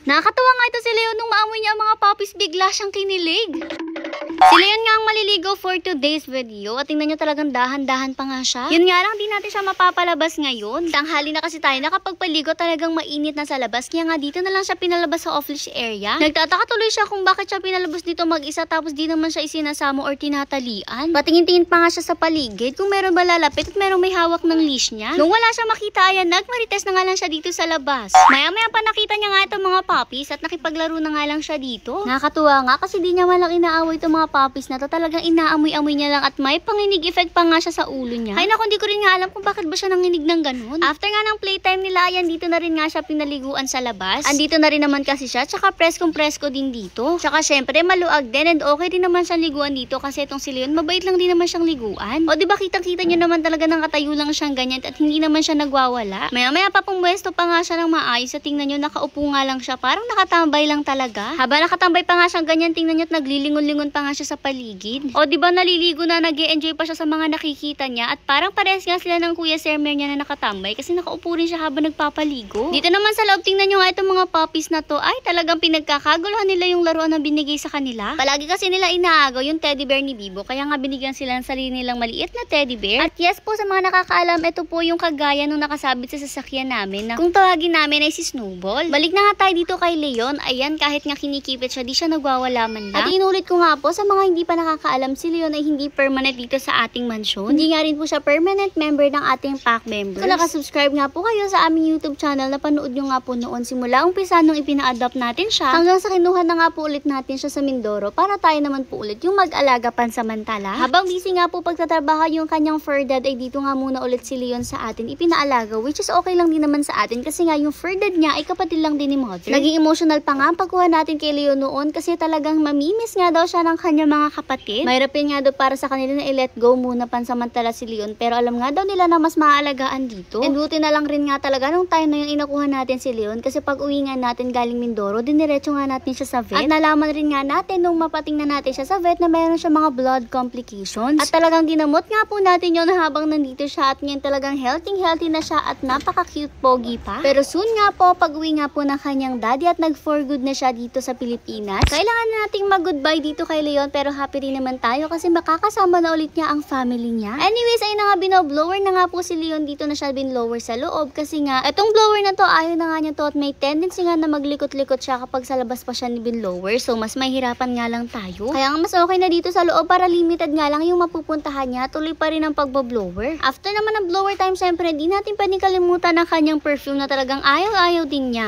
Nakakatawa nga ito si Leon nung maamoy niya ang mga puppies, bigla siyang kinilig. Si Leon nga ang maliligo for today's video at tingnan nyo talagang dahan-dahan pa nga siya. Yun nga lang, di natin siya mapapalabas ngayon. Tanghali na kasi tayo nakapagpaligo, talagang mainit na sa labas. Kaya nga dito na lang siya pinalabas sa off-leash area. Nagtataka tuloy siya kung bakit siya pinalabas dito mag-isa tapos di naman siya isinasamo or tinatalian. Patingin-tingin pa nga siya sa paligid kung meron ba lalapit at meron may hawak ng leash niya. Nung wala siya makita, ayan, nagmarites na nga lang siya dito sa labas. Maya-maya pa nakita niya nga itong mga puppies at nakipaglaro na nga lang siya dito. Nakakatuwa nga kasi di niya malang inaaway itong mga puppies na to, talagang inaamoy-amoy niya lang at may panginig effect pa nga siya sa ulo niya. Ay naku, hindi ko rin nga alam kung bakit ba siya nanginig ng ganun. After nga ng playtime nila, ayan, dito na rin nga siya pinaliguan sa labas. Andito na rin naman kasi siya, tsaka preskong-presko din dito. Tsaka syempre maluag din and okay din naman siyang liguan dito kasi itong si Leon, mabait lang din naman siyang liguan. O diba kitang-kita niyo naman talaga ng katayo lang siyang ganyan at hindi naman siya nagwawala. Maya-maya pa pumwesto pa nga siya ng maayos at tingnan niyo, nakaupo nga lang siya, parang nakatambay lang talaga. Habang nakatambay pa nga siyang ganyan, tingnan niyo at naglilingon-lingon pa nga siya sa paligid. O diba naliligo na, nag-e-enjoy pa siya sa mga nakikita niya at parang pares nga sila ng Kuya Sermer niya na nakatambay kasi nakaupo rin siya habang nagpapaligo. Dito naman sa loob, tingnan niyo nga itong mga puppies na to, ay talagang pinagkakaguluhan nila yung laruan na binigay sa kanila. Palagi kasi nila inaagaw yung teddy bear ni Bibo, kaya nga binigyan sila ng sarili nilang maliit na teddy bear. At yes po, sa mga nakakaalam, ito po yung kagaya nung nakasabit sa sasakyan namin na kung tawagin namin ay si Snowball. Balik na nga tayo dito kay Leon. Ayan, kahit nga kinikipit siya, di siya nagwawala man lang. At inulit ko nga po sa mga hindi pa nakakaalam, si Leon ay hindi permanent dito sa ating mansyon. Hindi nga rin po siya permanent member ng ating pack members. Kung nakasubscribe nga po kayo sa aming YouTube channel, napanood nyo nga po noon simula umpisa nung ipina-adopt natin siya hanggang sa kinuha na nga po ulit natin siya sa Mindoro para tayo naman po ulit yung mag-alaga pansamantala. Habang busy nga po pagtatrabaho yung kanyang fur dad, ay dito nga muna ulit si Leon sa atin ipinaalaga, which is okay lang din naman sa atin kasi nga yung fur dad niya ay kapatid lang din ni mother. Naging emotional pa nga ang pagkuha natin kay Leon noon kasi talagang mamimiss nga daw siya ng kanyang mga kapatid. Mahirapin nga daw para sa kanila na i-let go muna pansamantala si Leon, pero alam nga daw nila na mas maaalagaan dito. And buti na lang rin nga talaga nung time na yung inakuha natin si Leon kasi pag uwi nga natin galing Mindoro, diniretso nga natin siya sa vet. At nalaman rin nga natin nung mapating na natin siya sa vet na mayroon siya mga blood complications. At talagang ginamot nga po natin yun habang nandito siya at ngayon talagang healthy na siya at napaka-cute pogi pa. Pero soon nga po, pag uwi nga po ng kanyang daddy at nag-for good na siya dito sa Pilipinas, kailangan na nating mag-goodbye dito kay Leon, pero happy rin naman tayo kasi makakasama na ulit niya ang family niya. Anyways, ay na nga binoblower na nga po si Leon, dito na siya binlower sa loob kasi nga etong blower na to, ayaw na nga niya to at may tendency nga na maglikot-likot siya kapag sa labas pa siya ni binlower, so mas mahirapan nga lang tayo. Kaya nga mas okay na dito sa loob para limited nga lang yung mapupuntahan niya, tuloy pa rin ang pagboblower. After naman ng blower time, syempre di natin pwedeng kalimutan ang kanyang perfume na talagang ayaw-ayaw din niya.